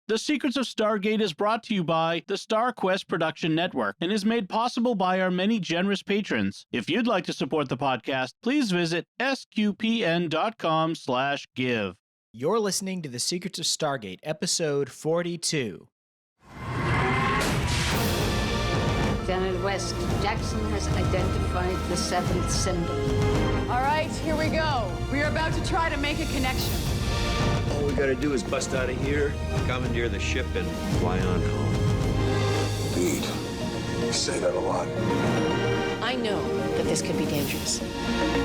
The Secrets of Stargate is brought to you by the StarQuest Production Network and is made possible by our many generous patrons. If you'd like to support the podcast, please visit sqpn.com/give. You're listening to The Secrets of Stargate, episode 42. Janet West, Jackson has identified the seventh symbol. All right, here we go. We are about to try to make a connection. All we gotta do is bust out of here, commandeer the ship, and fly on home. Indeed. You say that a lot. I know that this could be dangerous.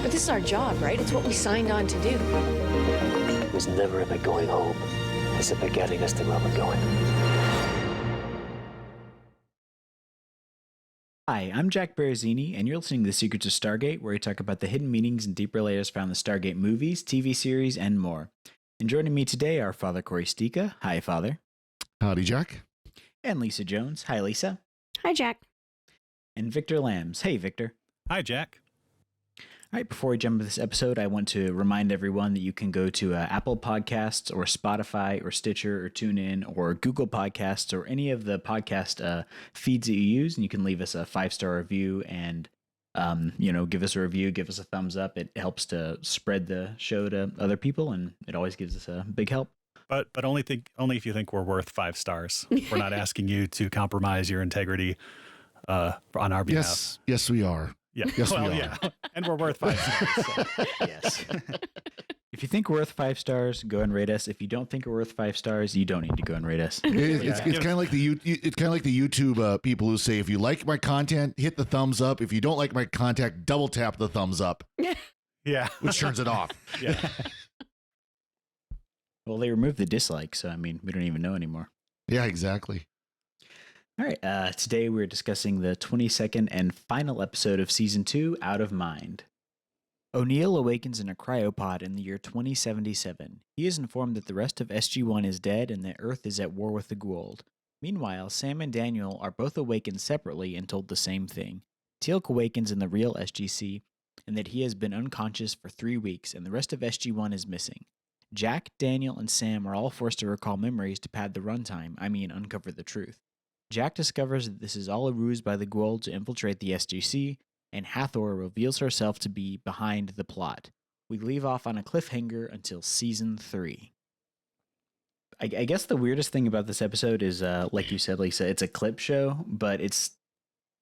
But this is our job, right? It's what we signed on to do. It was never about going home. It's about getting us to where we're going. Hi, I'm Jack Barazzini, and you're listening to The Secrets of Stargate, where we talk about the hidden meanings and deeper layers found in the Stargate movies, TV series, and more. And joining me today are Father Corey Stika. Hi, Father. Howdy, Jack. And Lisa Jones. Hi, Lisa. Hi, Jack. And Victor Lambs. Hey, Victor. Hi, Jack. All right, before we jump into this episode, I want to remind everyone that you can go to Apple Podcasts or Spotify or Stitcher or TuneIn or Google Podcasts or any of the podcast feeds that you use, and you can leave us a 5-star review and, give us a review, give us a thumbs up. It helps to spread the show to other people, and it always gives us a big help. But only if you think we're worth 5 stars. We're not asking you to compromise your integrity on our behalf. Yes, we are. Yeah. Yes, well, we are. yeah. And we're worth 5 stars. So. Yes. If you think we're worth 5 stars, go and rate us. If you don't think we're worth 5 stars, you don't need to go and rate us. It's kind of like the YouTube people who say, if you like my content, hit the thumbs up. If you don't like my content, double tap the thumbs up. Yeah. Which turns it off. Yeah. Well, they removed the dislike, so we don't even know anymore. Yeah, exactly. All right, today we're discussing the 22nd and final episode of Season 2, Out of Mind. O'Neill awakens in a cryopod in the year 2077. He is informed that the rest of SG-1 is dead and that Earth is at war with the Goa'uld. Meanwhile, Sam and Daniel are both awakened separately and told the same thing. Teal'c awakens in the real SGC, and that he has been unconscious for 3 weeks, and the rest of SG-1 is missing. Jack, Daniel, and Sam are all forced to recall memories to pad the runtime, uncover the truth. Jack discovers that this is all a ruse by the Goa'uld to infiltrate the SGC, and Hathor reveals herself to be behind the plot. We leave off on a cliffhanger until Season 3. I guess the weirdest thing about this episode is, like you said, Lisa, it's a clip show, but it's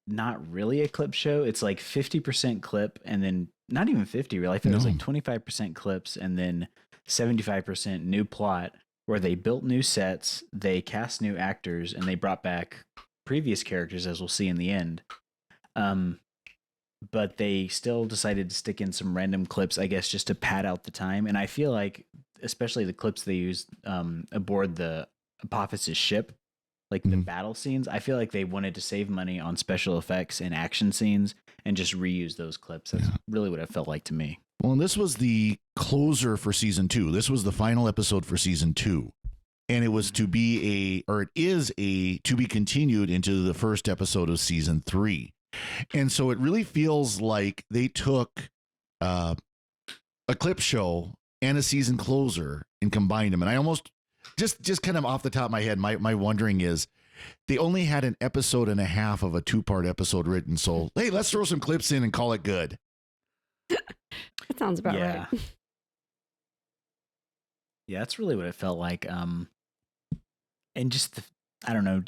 not really a clip show. It's like 50% clip, and then not even 50, really. I think it was like 25% clips, and then 75% new plot, where they built new sets, they cast new actors, and they brought back previous characters, as we'll see in the end. But they still decided to stick in some random clips, I guess, just to pad out the time. And I feel like, especially the clips they used aboard the Apophysis ship, like the battle scenes, I feel like they wanted to save money on special effects and action scenes and just reuse those clips. That's really what it felt like to me. Well, and this was the closer for Season 2. This was the final episode for Season 2. And it was to be to be continued into the first episode of Season 3. And so it really feels like they took a clip show and a season closer and combined them. And I almost, just kind of off the top of my head, my wondering is, they only had an episode and a half of a 2-part episode written. So, hey, let's throw some clips in and call it good. That sounds about right. Yeah, that's really what it felt like. And just, I don't know,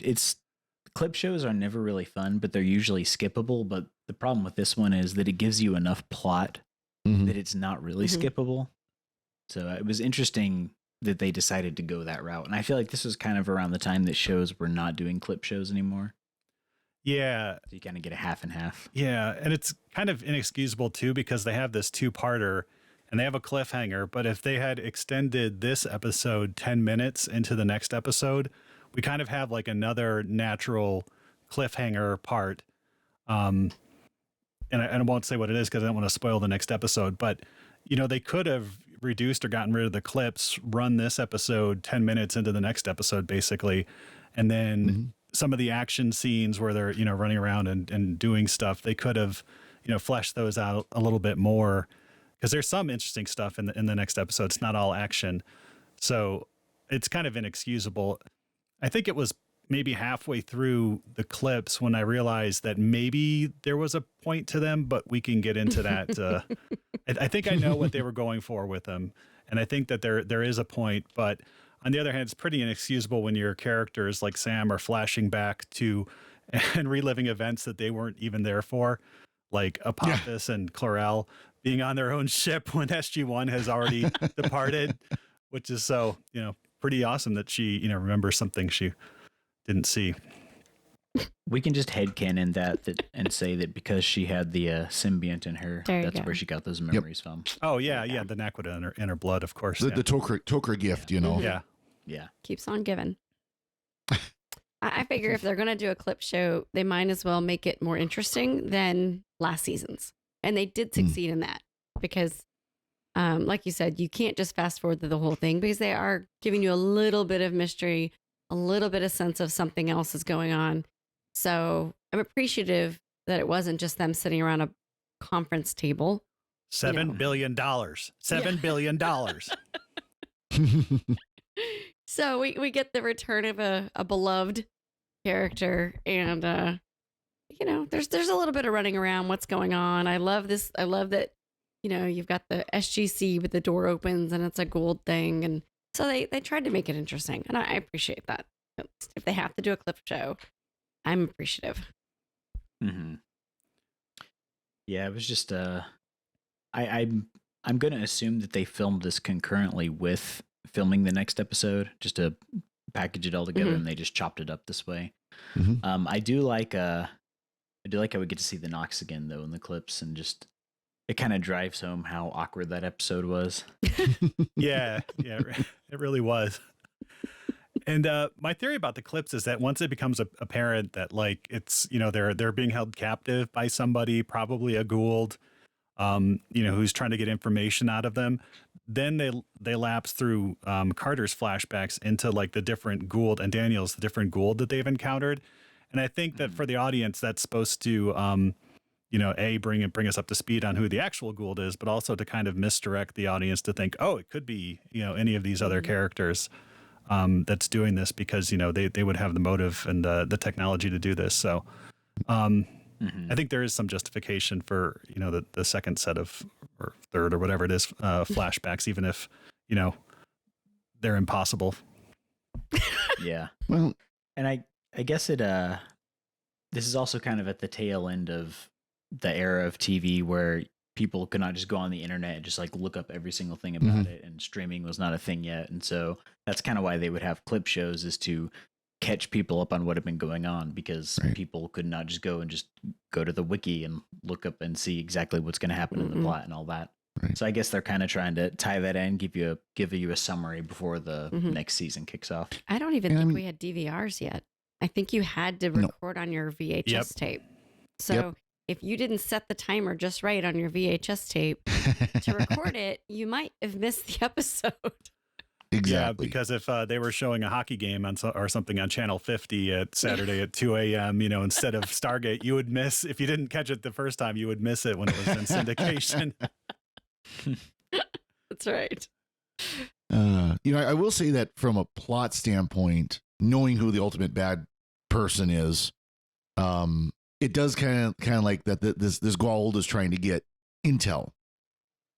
clip shows are never really fun, but they're usually skippable. But the problem with this one is that it gives you enough plot that it's not really skippable. So it was interesting that they decided to go that route. And I feel like this was kind of around the time that shows were not doing clip shows anymore. Yeah. So you kind of get a half and half. Yeah. And it's kind of inexcusable too, because they have this 2-parter and they have a cliffhanger. But if they had extended this episode 10 minutes into the next episode, we kind of have like another natural cliffhanger part. And I won't say what it is because I don't want to spoil the next episode, but they could have reduced or gotten rid of the clips, run this episode 10 minutes into the next episode, basically. And then some of the action scenes where they're, running around and doing stuff, they could have, fleshed those out a little bit more, because there's some interesting stuff in the next episode. It's not all action. So it's kind of inexcusable. I think it was maybe halfway through the clips when I realized that maybe there was a point to them, but we can get into that. I think I know what they were going for with them. And I think that there is a point, but on the other hand, it's pretty inexcusable when your characters like Sam are flashing back to and reliving events that they weren't even there for, like Apophis and Chlorel being on their own ship when SG-1 has already departed, which is so, pretty awesome that she, remembers something she didn't see. We can just headcanon that and say that because she had the symbiont in her, that's where she got those memories from. Oh, yeah, the Naquita in her blood, of course. The Tok'ra gift, Yeah. Yeah. Keeps on giving. I figure if they're going to do a clip show, they might as well make it more interesting than last season's. And they did succeed in that because, like you said, you can't just fast forward through the whole thing because they are giving you a little bit of mystery, a little bit of sense of something else is going on. So I'm appreciative that it wasn't just them sitting around a conference table. $7 billion. $7 billion. So we get the return of a beloved character, and there's a little bit of running around. What's going on? I love this. I love that. You've got the SGC with the door opens and it's a gold thing, and so they tried to make it interesting, and I appreciate that. If they have to do a clip show, I'm appreciative. Mm-hmm. Yeah, it was just I'm gonna assume that they filmed this concurrently with filming the next episode, just to package it all together, and they just chopped it up this way. I do like how we get to see the Nox again though in the clips, and just it kind of drives home how awkward that episode was. Yeah, it really was. And my theory about the clips is that once it becomes apparent that like it's they're being held captive by somebody, probably a Goa'uld, who's trying to get information out of them, then they lapse through Carter's flashbacks into like the different Goa'uld and Daniel's the different Goa'uld that they've encountered. And I think that for the audience, that's supposed to bring us up to speed on who the actual Goa'uld is, but also to kind of misdirect the audience to think, oh, it could be any of these other characters that's doing this because they would have the motive and the technology to do this. So I think there is some justification for the second set of or third or whatever it is flashbacks, even if they're impossible. Yeah. Well, and I guess this is also kind of at the tail end of the era of TV where people could not just go on the internet and just like look up every single thing about it, and streaming was not a thing yet. And so that's kind of why they would have clip shows, is to catch people up on what had been going on, because people could not just go to the wiki and look up and see exactly what's going to happen in the plot and all that. Right. So I guess they're kind of trying to tie that in, give you a summary before the next season kicks off. I don't even think we had DVRs yet. I think you had to record on your VHS tape. So if you didn't set the timer just right on your VHS tape to record it, you might have missed the episode. Exactly. Yeah, because if they were showing a hockey game or something on Channel 50 at Saturday at 2 a.m., instead of Stargate, you would miss, if you didn't catch it the first time, you would miss it when it was in syndication. That's right. I will say that from a plot standpoint, knowing who the ultimate bad person is, it does kind of like that. This Goa'uld is trying to get intel.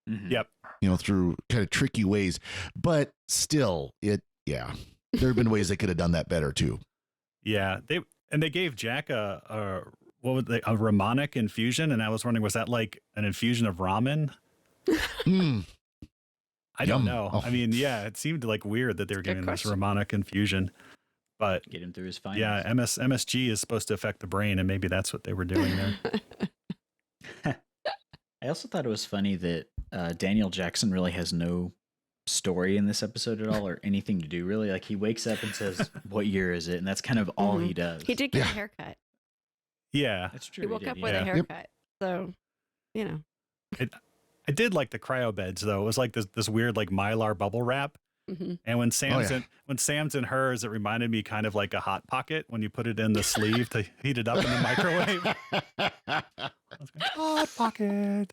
Yep. Through kind of tricky ways, but still, there have been ways they could have done that better too. Yeah, they gave Jack a Ramonic infusion, and I was wondering, was that like an infusion of ramen? I don't know. Oh. I mean, it seemed like weird that they were giving this Ramonic infusion, but get him through his finals. Yeah, MSG is supposed to affect the brain, and maybe that's what they were doing there. I also thought it was funny that Daniel Jackson really has no story in this episode at all, or anything to do really. Like, he wakes up and says, "What year is it?" And that's kind of all he does. He did get a haircut. Yeah, that's true. He woke up with a haircut, so I did like the cryo beds though. It was like this weird like Mylar bubble wrap. And when Sam's in hers, it reminded me kind of like a Hot Pocket when you put it in the sleeve to heat it up in the microwave. Hot Pocket.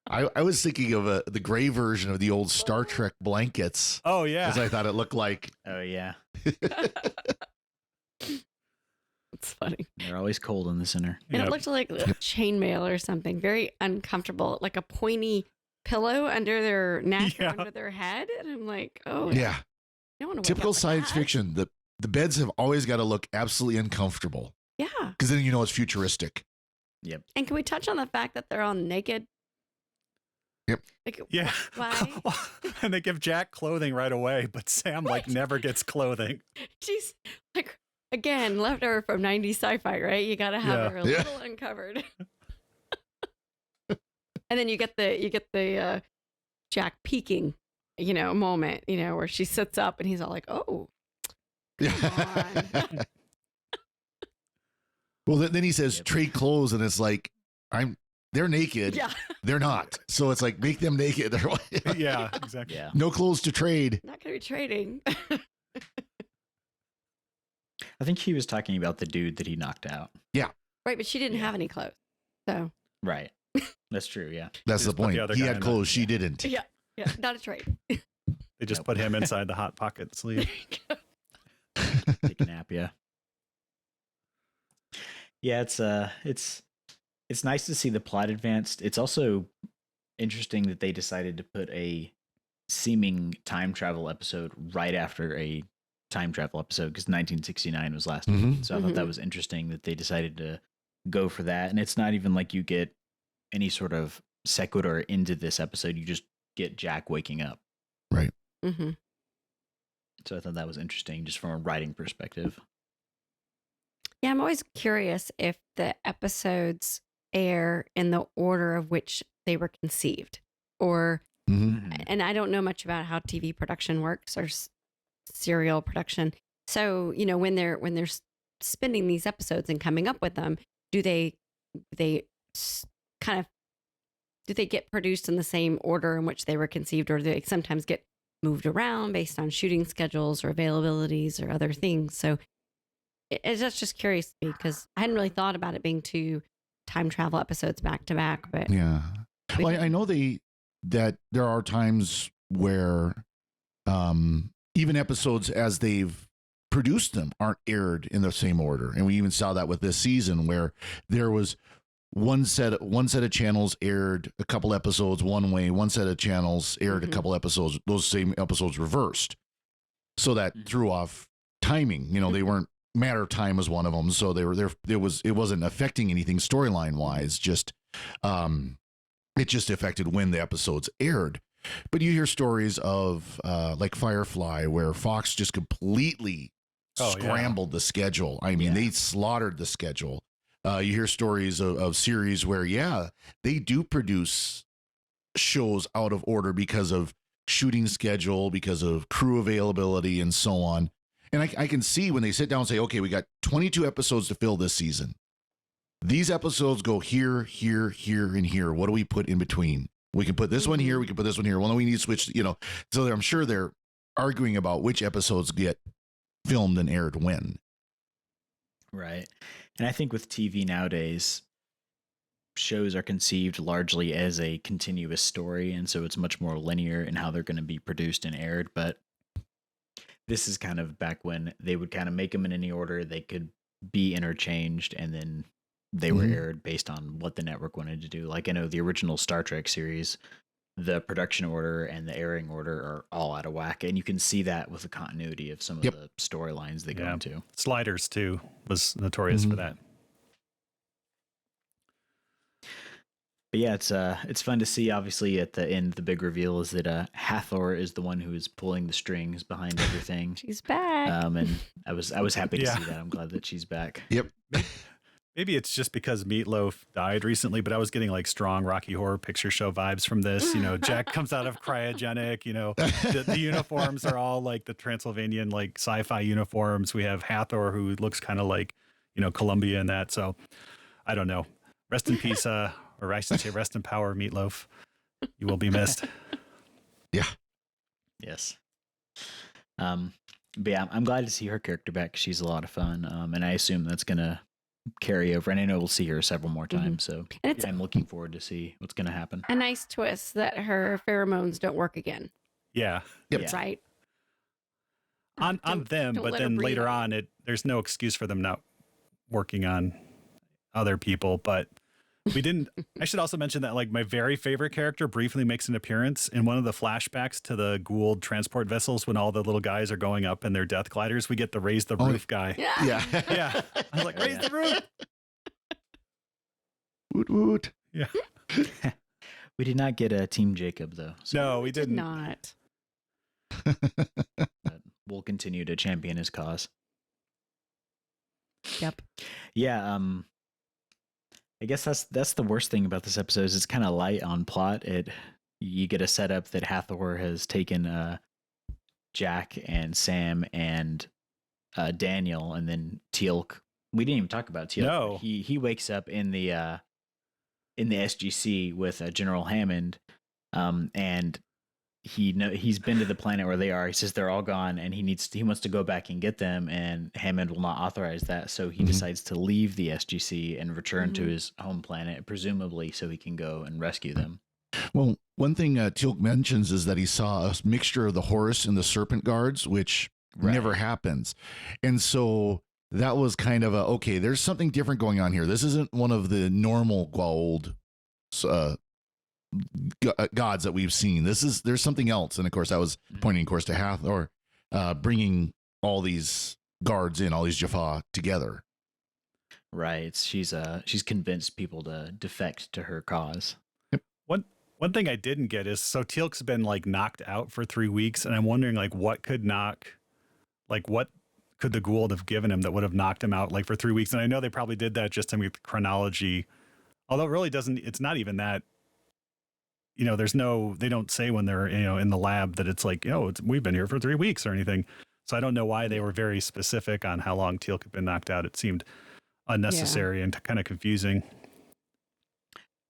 I was thinking of the gray version of the old Star Trek blankets. Oh yeah, because I thought it looked like. Oh yeah. They're always cold in the center. And it looked like chainmail or something. Very uncomfortable, like a pointy pillow under their neck or under their head. And I'm like, oh. Yeah. I don't wanna wake Typical up like science that. fiction. The beds have always got to look absolutely uncomfortable. Yeah. Because then you know it's futuristic. Yep. And can we touch on the fact that they're all naked? Yep. Like, Yeah. why? And they give Jack clothing right away, but Sam like never gets clothing. She's like, again, left over from 90s sci-fi, right? You got to have her a Yeah. little uncovered. And then you get the Jack peeking, moment, where she sits up and he's all like, oh, come on. Well, then he says trade clothes, and it's like they're naked. Yeah. They're not. So it's like make them naked. Yeah, exactly. Yeah. No clothes to trade. Not going to be trading. I think he was talking about the dude that he knocked out. Yeah. Right, but she didn't have any clothes. So. Right. That's true. Yeah. That's the Just put the point. other He guy had in clothes. She didn't. Yeah, not a trade. They just put him inside the hot pocket sleeve. Take a nap. Yeah. Yeah. It's nice to see the plot advanced. It's also interesting that they decided to put a seeming time travel episode right after a time travel episode because 1969 was last week. So I thought that was interesting that they decided to go for that. And it's not even like you get any sort of sequitur into this episode. You just get Jack waking up. Right. Mm-hmm. So I thought that was interesting just from a writing perspective. Yeah, I'm always curious if the episodes air in the order of which they were conceived or and I don't know much about how TV production works or serial production. So, when they're spinning these episodes and coming up with them, do they get produced in the same order in which they were conceived, or do they sometimes get moved around based on shooting schedules or availabilities or other things? So it's just curious to me because I hadn't really thought about it being two time travel episodes back to back. But yeah, well, I know that there are times where even episodes as they've produced them aren't aired in the same order, and we even saw that with this season where there was one set of channels aired a couple episodes one way, one set of channels aired a couple episodes, those same episodes reversed, so that threw off timing. They weren't. Matter of Time was one of them, so they were there. It wasn't affecting anything storyline wise. Just it just affected when the episodes aired. But you hear stories of like Firefly, where Fox just completely scrambled the schedule. I mean, they slaughtered the schedule. You hear stories of series where they do produce shows out of order because of shooting schedule, because of crew availability, and so on. And I can see when they sit down and say, okay, we got 22 episodes to fill this season. These episodes go here, here, here, and here. What do we put in between? We can put this one here. We can put this one here. Well, no, we need to switch, So I'm sure they're arguing about which episodes get filmed and aired when. Right. And I think with TV nowadays, shows are conceived largely as a continuous story. And so it's much more linear in how they're going to be produced and aired. But this is kind of back when they would kind of make them in any order. They could be interchanged, and then they were aired based on what the network wanted to do. Like I know the original Star Trek series, the production order and the airing order are all out of whack. And you can see that with the continuity of some of the storylines they go into. Sliders, too, was notorious for that. But yeah, it's fun to see. Obviously, at the end, the big reveal is that Hathor is the one who is pulling the strings behind everything. She's back. And I was happy to see that. I'm glad that she's back. Yep. Maybe it's just because Meatloaf died recently, but I was getting like strong Rocky Horror Picture Show vibes from this. Jack comes out of cryogenic. The uniforms are all like the Transylvanian like sci-fi uniforms. We have Hathor, who looks kind of like Columbia and that. So I don't know. Rest in peace. Or I should say, rest in power, Meatloaf. You will be missed. Yeah. Yes. But yeah, I'm glad to see her character back. She's a lot of fun. And I assume that's going to carry over. And I know we'll see her several more times. So I'm looking forward to see what's going to happen. A nice twist that her pheromones don't work again. Yeah. Yep. Right. On them, but then later on, there's no excuse for them not working on other people, but we didn't. I should also mention that like my very favorite character briefly makes an appearance in one of the flashbacks to the Gould transport vessels when all the little guys are going up in their death gliders. We get the raise the roof guy. Yeah. Yeah. I was like, raise the roof. Woot woot. Yeah. We did not get a Team Jacob though. No, we Did didn't. not. But we'll continue to champion his cause. Yep. Yeah, I guess that's the worst thing about this episode is it's kind of light on plot. You get a setup that Hathor has taken Jack and Sam and Daniel, and then Teal'c. We didn't even talk about Teal'c. No. He wakes up in the SGC with General Hammond, and he's been to the planet where they are. He says they're all gone, and he wants to go back and get them, and Hammond will not authorize that. So he decides to leave the SGC and return to his home planet, presumably so he can go and rescue them. Well, one thing Teal'c mentions is that he saw a mixture of the Horus and the Serpent guards, which never happens. And so that was kind of okay, there's something different going on here. This isn't one of the normal Goa'uld gods that we've seen. There's something else. And of course, I was pointing, of course, to Hathor bringing all these guards in, all these Jaffa together. Right. She's convinced people to defect to her cause. One thing I didn't get is, so Teal'c's been like knocked out for 3 weeks, and I'm wondering like what could the Goa'uld have given him that would have knocked him out like for 3 weeks? And I know they probably did that just to make the chronology, although it really doesn't, it's not even that, they don't say when they're, in the lab that it's like, we've been here for 3 weeks or anything. So I don't know why they were very specific on how long Teal'c had been knocked out. It seemed unnecessary and kind of confusing.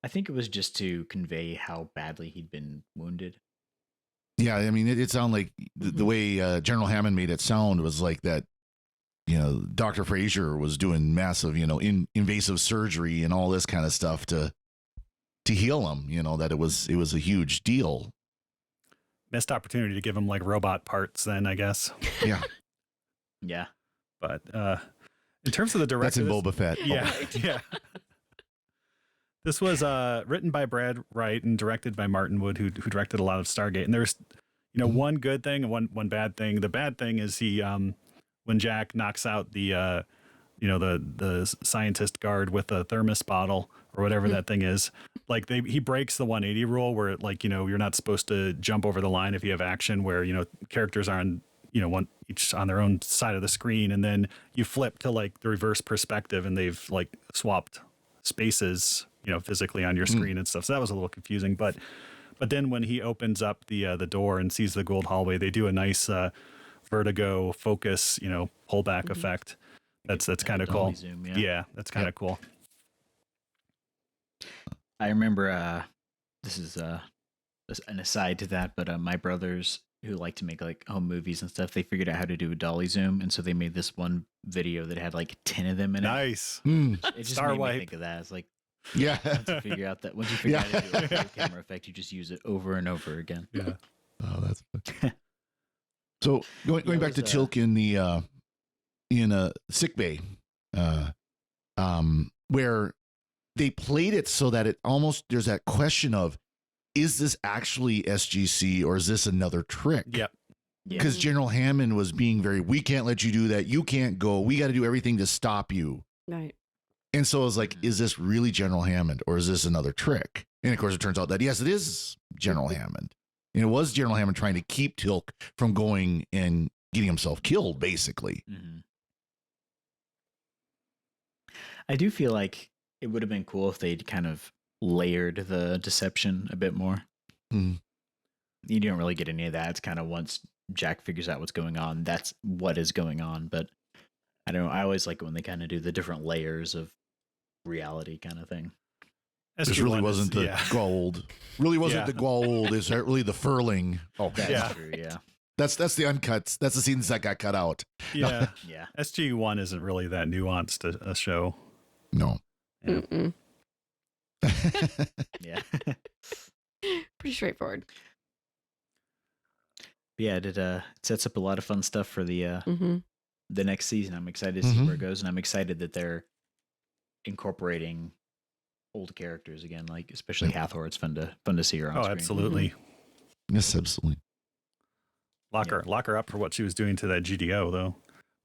I think it was just to convey how badly he'd been wounded. Yeah, I mean, it sounded like the way General Hammond made it sound was like that, Dr. Frazier was doing massive, invasive surgery and all this kind of stuff to heal him, that it was a huge deal. Missed opportunity to give him like robot parts then, I guess. Yeah. Yeah. But in terms of the director... That's in Boba Fett. Yeah, yeah. This was written by Brad Wright and directed by Martin Wood, who directed a lot of Stargate. And there's, one good thing and one bad thing. The bad thing is he, when Jack knocks out the scientist guard with the thermos bottle or whatever that thing is, like he breaks the 180 rule where you're not supposed to jump over the line if you have action where, characters are on, one each on their own side of the screen. And then you flip to like the reverse perspective and they've like swapped spaces, physically on your screen and stuff. So that was a little confusing, but then when he opens up the door and sees the Goa'uld hallway, they do a nice vertigo focus, pullback effect. That's kind of cool. Zoom, yeah, that's kind of cool. I remember this is an aside to that, but my brothers who like to make like home movies and stuff, they figured out how to do a dolly zoom, and so they made this one video that had like 10 of them in it. Nice. It just Star made wipe. me think of that. It's like, Yeah. once you figure out how to do a camera effect, you just use it over and over again. Yeah. Oh, that's fun. So going back to Teal'c in the in sick bay, where they played it so that it almost, there's that question of, is this actually SGC or is this another trick? Yep. Because General Hammond was being we can't let you do that. You can't go. We got to do everything to stop you. Right. And so I was like, is this really General Hammond or is this another trick? And of course, it turns out that, yes, it is General Hammond. And it was General Hammond trying to keep Teal'c from going and getting himself killed, basically. Mm-hmm. I do feel like it would have been cool if they'd kind of layered the deception a bit more. Mm. You don't really get any of that. It's kind of once Jack figures out what's going on, that's what is going on. But I don't know. I always like it when they kind of do the different layers of reality kind of thing. This really wasn't the Goa'uld. Really wasn't the Goa'uld. Is really the furling. Oh, that's true. Yeah. That's the uncuts. That's the scenes that got cut out. Yeah. Yeah. SG-1 isn't really that nuanced a show. No. Yeah. Yeah. Pretty straightforward. Yeah, it sets up a lot of fun stuff for the next season. I'm excited to see where it goes, and I'm excited that they're incorporating old characters again, like especially Hathor. It's fun to see her on screen. Absolutely. Yes, absolutely. Lock her up for what she was doing to that GDO though.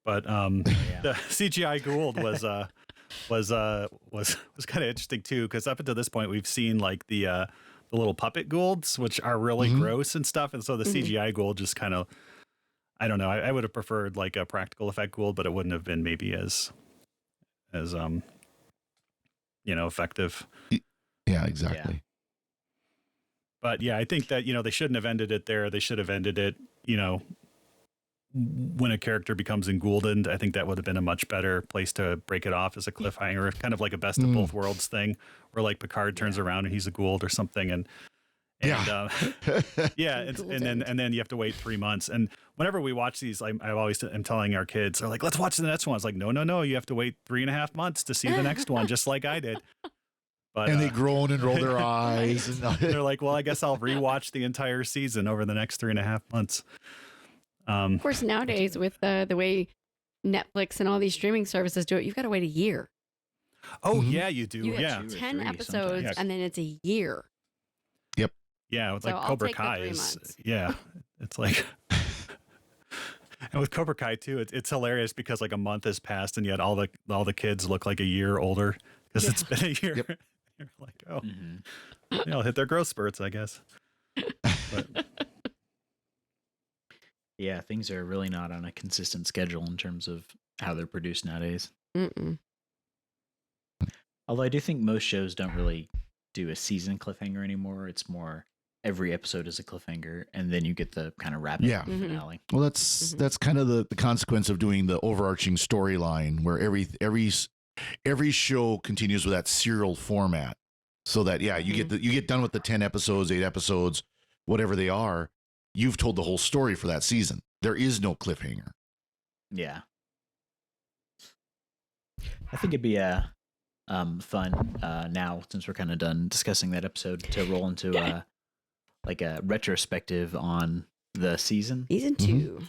But the CGI Gould was kind of interesting too, because up until this point we've seen like the little puppet Goulds, which are really gross and stuff, and so the CGI Gould just kind of, I don't know. I would have preferred like a practical effect Gould, but it wouldn't have been maybe as effective. Yeah, exactly. Yeah. But yeah, I think that, they shouldn't have ended it there. They should have ended it, when a character becomes enguldened. I think that would have been a much better place to break it off as a cliffhanger, kind of like a best of both worlds thing, where like Picard turns around and he's a Gould or something, and then you have to wait 3 months. And whenever we watch these, I always am telling our kids, they're like, let's watch the next one. It's like, no, you have to wait 3.5 months to see the next one, just like I did. But, and they groan and roll their eyes. And they're like, well, I guess I'll rewatch the entire season over the next 3.5 months. Of course, nowadays with the way Netflix and all these streaming services do it, you've got to wait a year. Oh, yeah, you do. You have 10 episodes, and then it's a year. Yep. Yeah, it's So like I'll Cobra take the Kai 3 is. months. Yeah, it's like. And with Cobra Kai too, it's hilarious because like a month has passed and yet all the kids look like a year older because it's been a year. Yep. You're like, oh, they'll hit their growth spurts, I guess. But, Yeah, things are really not on a consistent schedule in terms of how they're produced nowadays. Mm-mm. Although I do think most shows don't really do a season cliffhanger anymore. It's more every episode is a cliffhanger, and then you get the kind of wrap-up finale. Well, that's kind of the consequence of doing the overarching storyline, where every show continues with that serial format, so that you get done with the 10 episodes, 8 episodes, whatever they are. You've told the whole story for that season. There is no cliffhanger. Yeah, I think it'd be fun now, since we're kind of done discussing that episode, to roll into like a retrospective on the season. Season 2.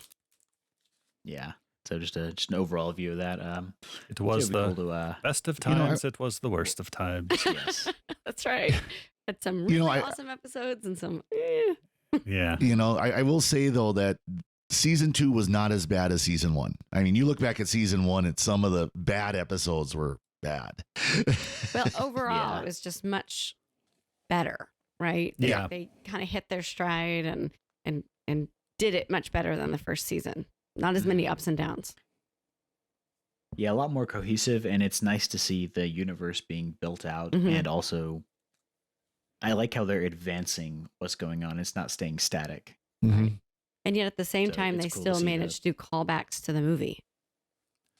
Yeah. So just an overall view of that. it was the cool to, best of times. It was the worst of times. Yes. That's right. Had some really awesome episodes and some. Yeah. I will say though that season 2 was not as bad as season 1. I mean, you look back at season 1, and some of the bad episodes were bad. Well, overall, it was just much better, right? Yeah. They kind of hit their stride and did it much better than the first season. Not as many ups and downs. Yeah, a lot more cohesive, and it's nice to see the universe being built out, and also I like how they're advancing what's going on. It's not staying static. And yet at the same So time, it's they cool to still see managed to do callbacks to the movie.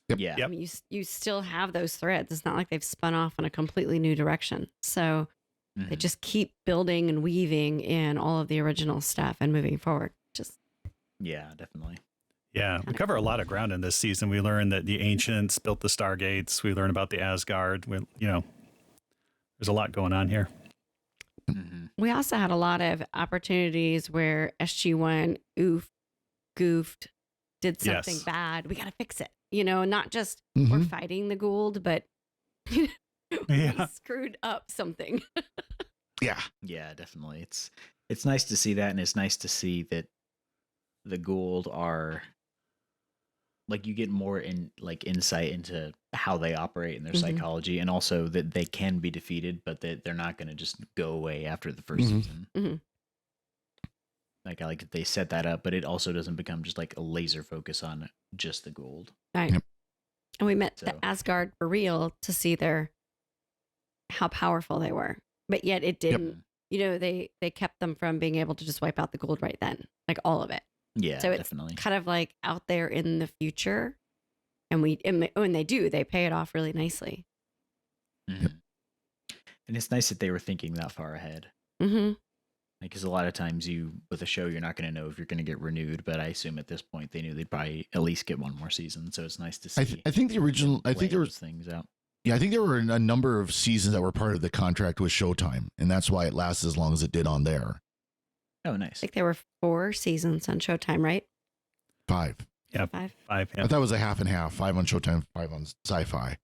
Yep. Yeah. I mean, you still have those threads. It's not like they've spun off in a completely new direction. So they just keep building and weaving in all of the original stuff and moving forward. Yeah, definitely. Yeah, we cover a lot of ground in this season. We learn that the ancients built the Stargates. We learn about the Asgard. There's a lot going on here. We also had a lot of opportunities where SG-1 goofed, did something bad. We got to fix it. Not just we're fighting the Gould, but we screwed up something. Yeah, definitely. It's nice to see that, and it's nice to see that the Gould are like, you get more insight into how they operate and their psychology, and also that they can be defeated, but that they're not going to just go away after the first season. Like, I like that they set that up, but it also doesn't become just like a laser focus on just the Gould. Right. Yep. And we met the Asgard for real to see how powerful they were. But yet it didn't, they kept them from being able to just wipe out the Gould right then, like all of it. Yeah, so it's definitely kind of like out there in the future. And when they do, they pay it off really nicely. And it's nice that they were thinking that far ahead. Because a lot of times with a show, you're not going to know if you're going to get renewed, but I assume at this point they knew they'd probably at least get one more season. So it's nice to see. I think the original, I think there was things out. Yeah, I think there were a number of seasons that were part of the contract with Showtime, and that's why it lasted as long as it did on there. Oh, nice. I think there were 4 seasons on Showtime, right? 5. Yeah, 5. Yeah. I thought it was a half and half. 5 on Showtime, 5 on Sci-Fi.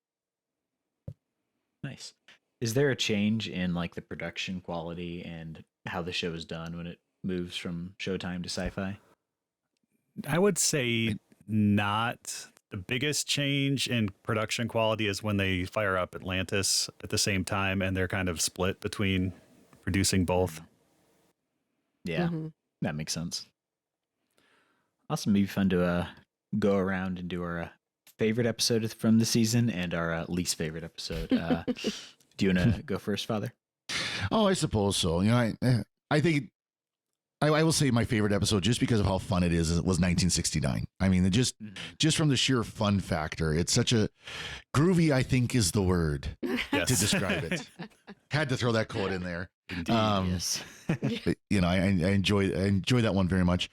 Nice. Is there a change in like the production quality and how the show is done when it moves from Showtime to Sci-Fi? I would say not. The biggest change in production quality is when they fire up Atlantis at the same time, and they're kind of split between producing both. Yeah, that makes sense. Awesome. Maybe fun to go around and do our favorite episode from the season and our least favorite episode. Do you want to go first, Father? Oh, I suppose so. You know, I think I will say my favorite episode, just because of how fun it is, was 1969. I mean, just from the sheer fun factor, it's such a groovy, I think is the word to describe it. Had to throw that quote in there. Indeed, yes. You know, I enjoy that one very much.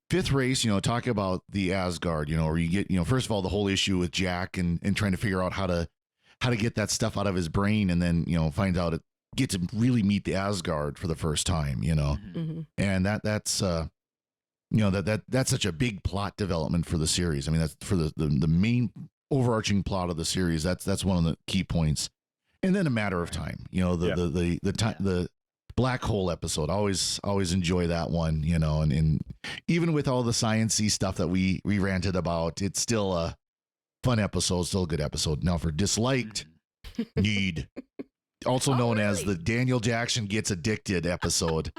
Fifth Race, you know, talk about the Asgard, you know, where you get, you know, first of all, the whole issue with Jack and trying to figure out how to get that stuff out of his brain, and then, you know, finds out it get to really meet the Asgard for the first time, you know. And that's you know, that's such a big plot development for the series. I mean, that's for the main overarching plot of the series. That's one of the key points. And then A Matter of Time, you know, the black hole episode. Always enjoy that one, you know, and even with all the science-y stuff that we ranted about, it's still a fun episode, still a good episode. Now for disliked, Need, also known as the Daniel Jackson Gets Addicted episode.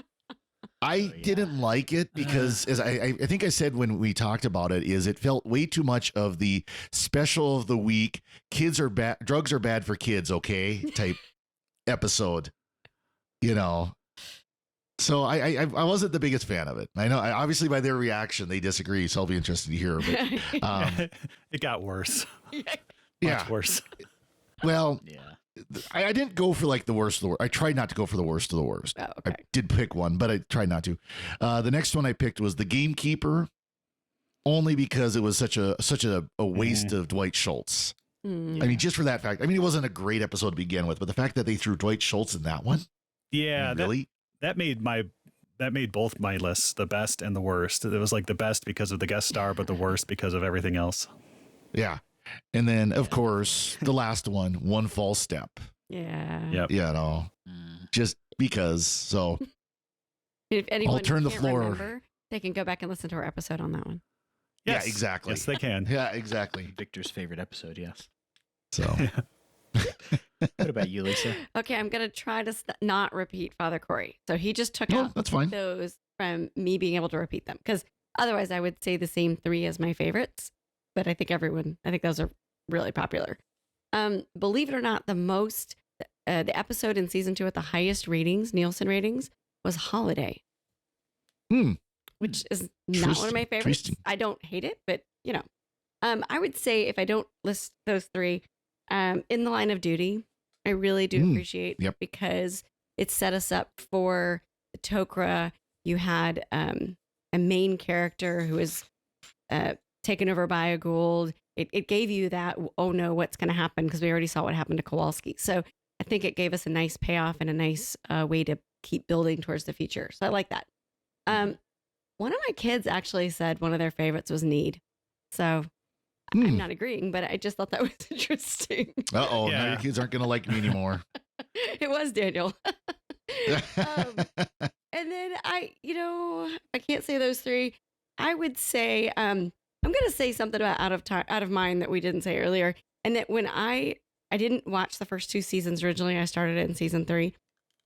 I didn't like it because, as I think I said when we talked about it, is it felt way too much of the special of the week, kids are bad, drugs are bad for kids, okay, type episode, you know. So I wasn't the biggest fan of it. I know, obviously by their reaction they disagree, so I'll be interested to hear. But it got worse. Much worse. Well, I didn't go for like the worst of the worst. I tried not to go for the worst of the worst. Oh, okay. I did pick one, but I tried not to. The next one I picked was The Gamekeeper, only because it was such a waste of Dwight Schultz. I mean, just for that fact. I mean, it wasn't a great episode to begin with, but the fact that they threw Dwight Schultz in that one, yeah, really, that made both my lists, the best and the worst. It was like the best because of the guest star, but the worst because of everything else. Yeah. And then, of course, the last one False Step. Yeah. Yep. You know, just because. So If anyone I'll turn the can't floor. remember, they can go back and listen to our episode on that one. Yes. Yeah, exactly. Yes, they can. Yeah, exactly. Victor's favorite episode, yes. So what about you, Lisa? Okay, I'm going to try to not repeat Father Corey. So he just took No, out that's fine. those from me being able to repeat them, because otherwise I would say the same three as my favorites. But I think those are really popular. Believe it or not, the episode in season 2 with the highest ratings, Nielsen ratings, was Holiday. Which is not one of my favorites. I don't hate it, but you know, I would say if I don't list those three, In the Line of Duty, I really do appreciate because it set us up for the Tok'ra. You had a main character who was taken over by a Gould. It gave you that, oh no, what's going to happen? Because we already saw what happened to Kowalski. So I think it gave us a nice payoff and a nice way to keep building towards the future. So I like that. One of my kids actually said one of their favorites was Need. So I'm not agreeing, but I just thought that was interesting. Uh-oh, now your kids aren't going to like me anymore. It was Daniel. And then I can't say those three. I would say, I'm going to say something about Out of Mind that we didn't say earlier. And that when I didn't watch the first 2 seasons originally, I started it in season 3.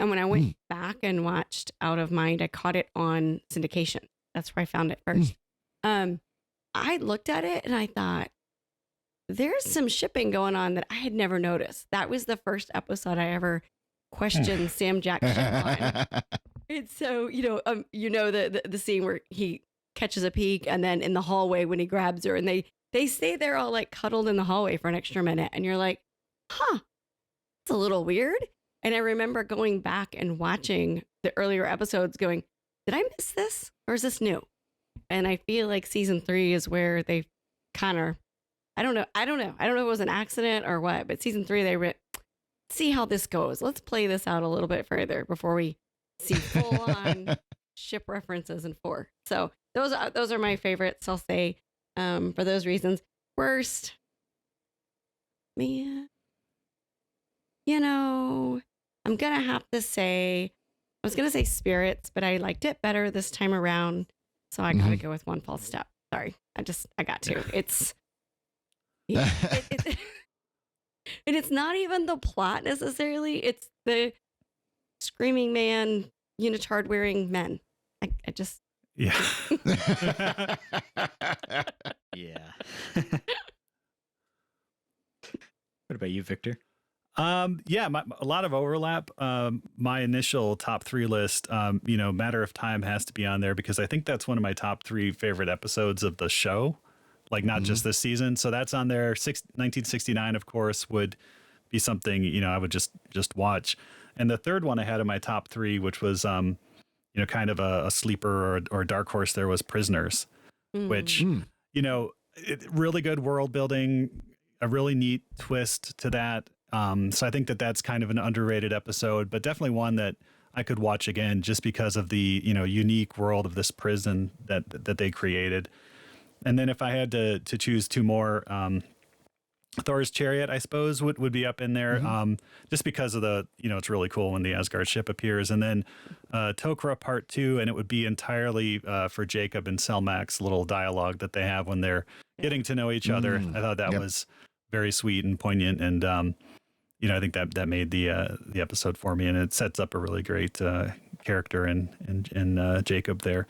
And when I went back and watched Out of Mind, I caught it on syndication. That's where I found it first. I looked at it and I thought, there's some shipping going on that I had never noticed. That was the first episode I ever questioned Sam Jack's ship on. And so, the scene where he catches a peek, and then in the hallway when he grabs her, and they stay there all like cuddled in the hallway for an extra minute. And you're like, it's a little weird. And I remember going back and watching the earlier episodes going, did I miss this? Or is this new? And I feel like season 3 is where they kind of, I don't know if it was an accident or what, but season 3, they see how this goes. Let's play this out a little bit further before we see full on ship references in 4. So those are my favorites. I'll say, for those reasons. Worst, man. you know, I'm going to have to say, I was going to say Spirits, but I liked it better this time around. So I got to go with One False Step. Sorry. I got to. It's, yeah, and it's not even the plot necessarily. It's the screaming man, unitard wearing men. I just. Yeah. Yeah. What about you, Victor? Yeah, a lot of overlap. My initial top 3 list, Matter of Time has to be on there because I think that's one of my top 3 favorite episodes of the show, like not just this season. So that's on there. 1969, of course, would be something, I would just watch. And the third one I had in my top 3, which was, kind of a sleeper or a dark horse, there was Prisoners, which, really good world building, a really neat twist to that. So I think that's kind of an underrated episode, but definitely one that I could watch again just because of the, unique world of this prison that they created. And then if I had to choose 2 more, Thor's Chariot, I suppose, would be up in there, just because of the, it's really cool when the Asgard ship appears. And then Tok'ra Part 2, and it would be entirely for Jacob and Selmak's little dialogue that they have when they're getting to know each other. I thought that was very sweet and poignant, and I think that made the episode for me, and it sets up a really great character in Jacob there.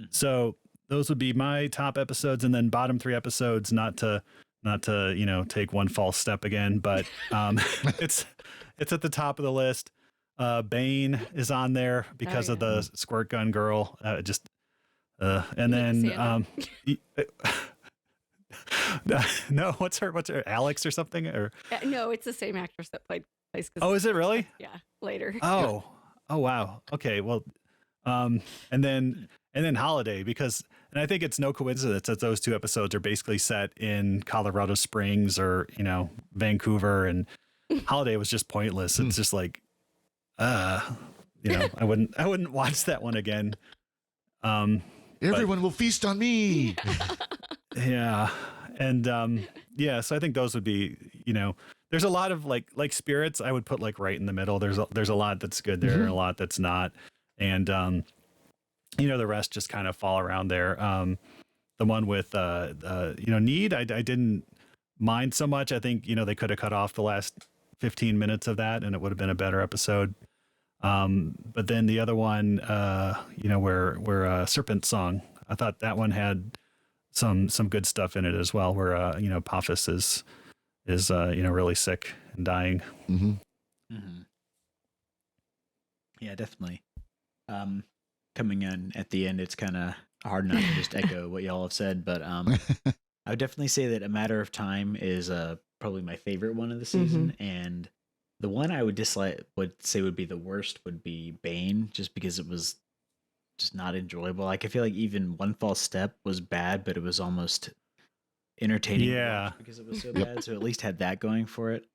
So those would be my top episodes, and then bottom 3 episodes. Not to take One False Step again, but it's at the top of the list. Bane is on there because of the squirt gun girl. And then no, what's her Alex or something, or no, it's the same actress that plays. Oh, is it really? Yeah, later. Oh wow. Okay, well, and then Holiday, because, and I think it's no coincidence that those 2 episodes are basically set in Colorado Springs or Vancouver, and Holiday was just pointless. It's just like, I wouldn't watch that one again. Everyone will feast on me. Yeah. And so I think those would be, there's a lot of like Spirits I would put like right in the middle. There's a lot that's good there and a lot that's not. And the rest just kind of fall around there. The one with Need, I didn't mind so much. I think, they could have cut off the last 15 minutes of that and it would have been a better episode. But then the other one, where Serpent Song, I thought that one had some good stuff in it as well, where Apophis is really sick and dying. Yeah, definitely. Coming in at the end, it's kind of hard not to just echo what y'all have said, but I would definitely say that A Matter of Time is probably my favorite one of the season, and the one I would say would be the worst would be Bane, just because it was just not enjoyable. Like, I feel like even One False Step was bad, but it was almost entertaining to watch because it was so bad. So at least had that going for it.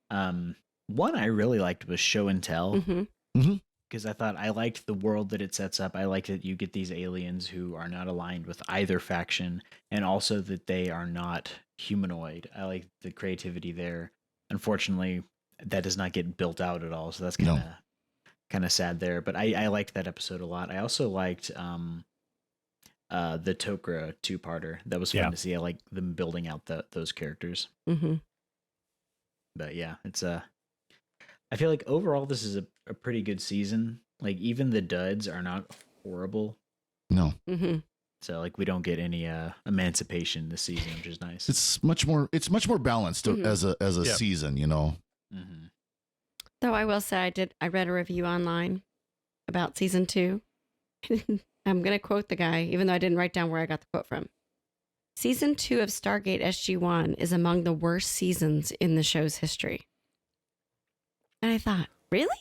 One I really liked was Show and Tell, because I thought I liked the world that it sets up. I liked that you get these aliens who are not aligned with either faction, and also that they are not humanoid. I like the creativity there. Unfortunately, that does not get built out at all, so that's kind of sad there. But I liked that episode a lot. I also liked the Tok'ra 2-parter. That was fun to see. I like them building out those characters. But yeah, it's I feel like overall this is a pretty good season. Like, even the duds are not horrible. No. So like we don't get any emancipation this season, which is nice. It's much more balanced as a season, Though I will say I read a review online about season 2. I'm going to quote the guy, even though I didn't write down where I got the quote from. Season 2 of Stargate SG-1 is among the worst seasons in the show's history. And I thought, really?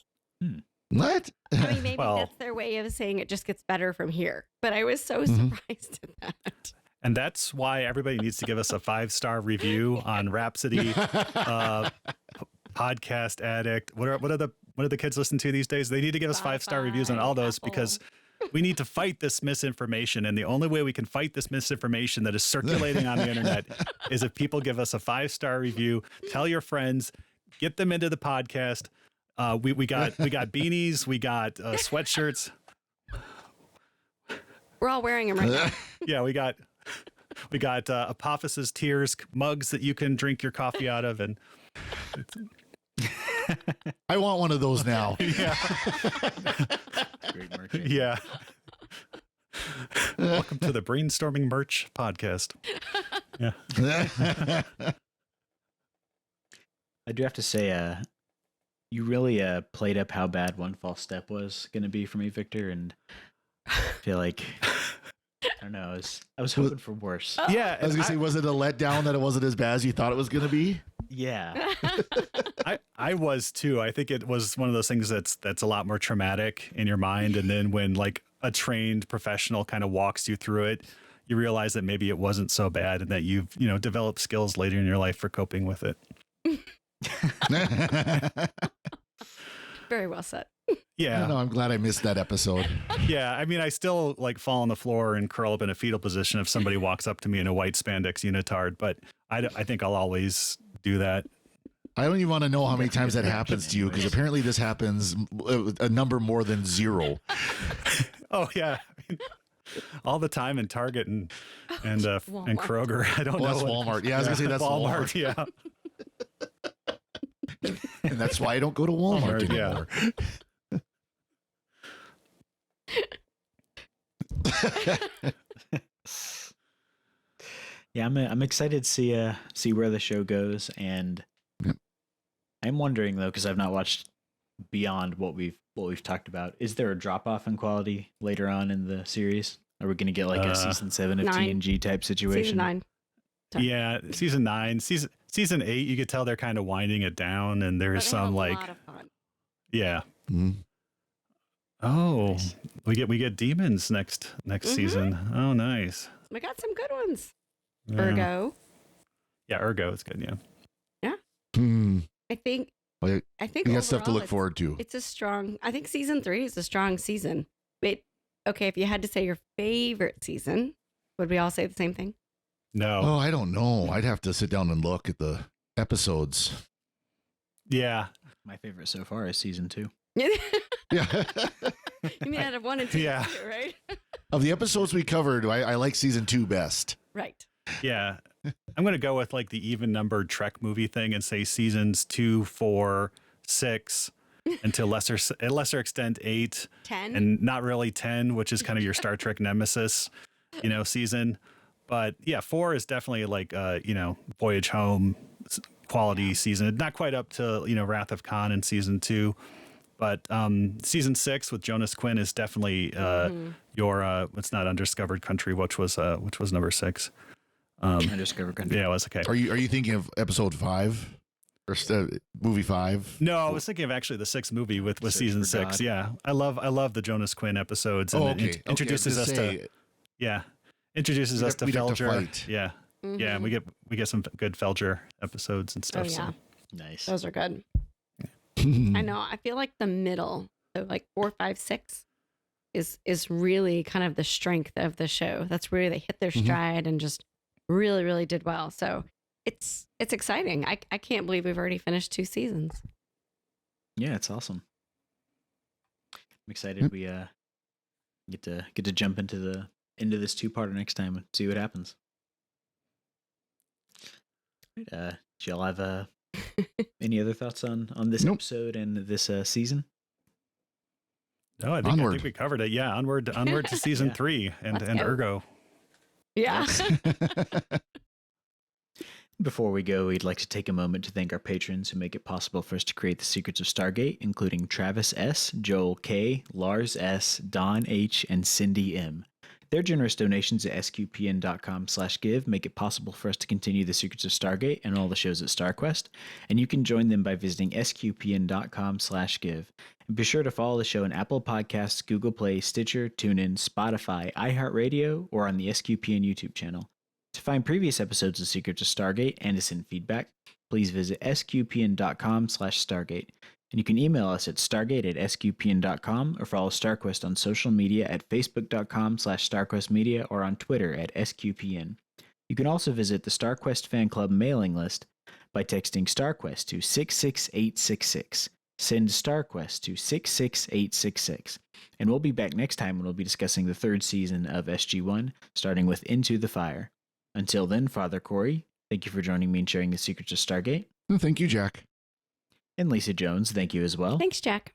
What? I mean, maybe that's their way of saying it just gets better from here. But I was so surprised at that. And that's why everybody needs to give us a 5-star review on Rhapsody, Podcast Addict. What are the kids listen to these days? They need to give us 5-star reviews on all those, because we need to fight this misinformation. And the only way we can fight this misinformation that is circulating on the internet is if people give us a 5-star review. Tell your friends, get them into the podcast. We got beanies, we got sweatshirts. We're all wearing them right now. Yeah, we got Apophysis Tears mugs that you can drink your coffee out of, and I want one of those now. yeah, Great merch. yeah. Welcome to the Brainstorming Merch Podcast. Yeah. I do have to say, you really played up how bad One False Step was going to be for me, Victor, and I feel like I don't know. I was hoping for worse. Yeah, I was gonna say, was it a letdown that it wasn't as bad as you thought it was gonna be? Yeah. I was too. I think it was one of those things that's a lot more traumatic in your mind, and then when like a trained professional kind of walks you through it, you realize that maybe it wasn't so bad, and that you've developed skills later in your life for coping with it. Very well said. Yeah. No, I'm glad I missed that episode. Yeah, I mean, I still like fall on the floor and curl up in a fetal position if somebody walks up to me in a white spandex unitard, but I think I'll always do that. I don't even want to know how many times that happens to you, because apparently this happens a number more than 0. Oh yeah, I mean, all the time in Target and Kroger. I don't know. That's Walmart. Yeah, I was gonna say that's Walmart. Yeah. And that's why I don't go to Walmart anymore. Yeah, I'm excited to see where the show goes, and I'm wondering though, because I've not watched beyond what we've talked about. Is there a drop off in quality later on in the series? Are we going to get like a season 7 of 9. TNG type situation? Season 9. Yeah, season 9, season 8. You could tell they're kind of winding it down, and there's some a like, lot of fun. yeah. Mm-hmm. Oh, Nice. we get demons next season. Oh, nice. We got some good ones. Yeah. Ergo. Yeah, Ergo is good. Yeah. Hmm. I think. Well, I think you got stuff to overall look forward to. It's a strong. I think season 3 is a strong season. But okay, if you had to say your favorite season, would we all say the same thing? No. Oh, I don't know. I'd have to sit down and look at the episodes. Yeah. My favorite so far is season 2. Yeah. You mean out of 1 and 2, Yeah. right? Of the episodes we covered, I like season 2 best. Right. Yeah. I'm going to go with like the even numbered Trek movie thing and say seasons 2, 4, 6, and to a lesser extent 8, 10. and not really 10, which is kind of your Star Trek nemesis, season. But yeah, 4 is definitely like, Voyage Home quality season. Not quite up to, Wrath of Khan in season 2. But season 6 with Jonas Quinn is definitely your it's not Undiscovered Country, which was number 6. Undiscovered Country. Yeah, it was okay. Are you thinking of episode 5 or movie 5? No, I was thinking of actually the 6th movie with Search season for 6. God. Yeah, I love the Jonas Quinn episodes, and Oh, it okay. introduces us to introduces us to we'd have to Felger. fight. Yeah, yeah, and we get some good Felger episodes and Oh stuff. yeah, Nice. those are good. I know. I feel like the middle, so like 4, 5, 6, is really kind of the strength of the show. That's where they hit their stride and just really, really did well. So it's exciting. I can't believe we've already finished 2 seasons. Yeah, it's awesome. I'm excited we get to jump into this 2-parter next time and see what happens. Right, do y'all have any other thoughts on this Nope. episode and this season? No, I think we covered it. Yeah, onward to season 3 and Let's go. Ergo. Yeah. Before we go, we'd like to take a moment to thank our patrons who make it possible for us to create the Secrets of Stargate, including Travis S., Joel K., Lars S., Don H., and Cindy M. Their generous donations at sqpn.com/give make it possible for us to continue the Secrets of Stargate and all the shows at StarQuest, and you can join them by visiting sqpn.com/give. And be sure to follow the show on Apple Podcasts, Google Play, Stitcher, TuneIn, Spotify, iHeartRadio, or on the SQPN YouTube channel. To find previous episodes of Secrets of Stargate and to send feedback, please visit sqpn.com/Stargate. And you can email us at stargate@sqpn.com or follow StarQuest on social media at facebook.com/StarQuestMedia or on Twitter at SQPN. You can also visit the StarQuest fan club mailing list by texting StarQuest to 66866. Send StarQuest to 66866. And we'll be back next time when we'll be discussing the third season of SG-1, starting with Into the Fire. Until then, Father Corey, thank you for joining me and sharing the secrets of Stargate. Thank you, Jack. And Lisa Jones, thank you as well. Thanks, Jack.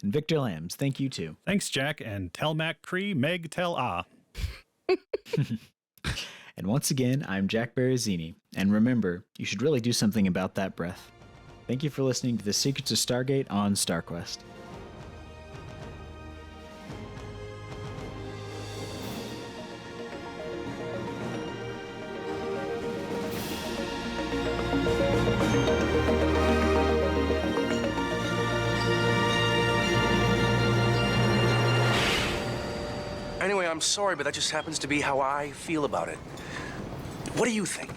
And Victor Lambs, thank you too. Thanks, Jack, and tell Mac Cree, Meg tell Ah. And once again, I'm Jack Barazzini. And remember, you should really do something about that breath. Thank you for listening to The Secrets of Stargate on StarQuest. Anyway, I'm sorry, but that just happens to be how I feel about it. What do you think?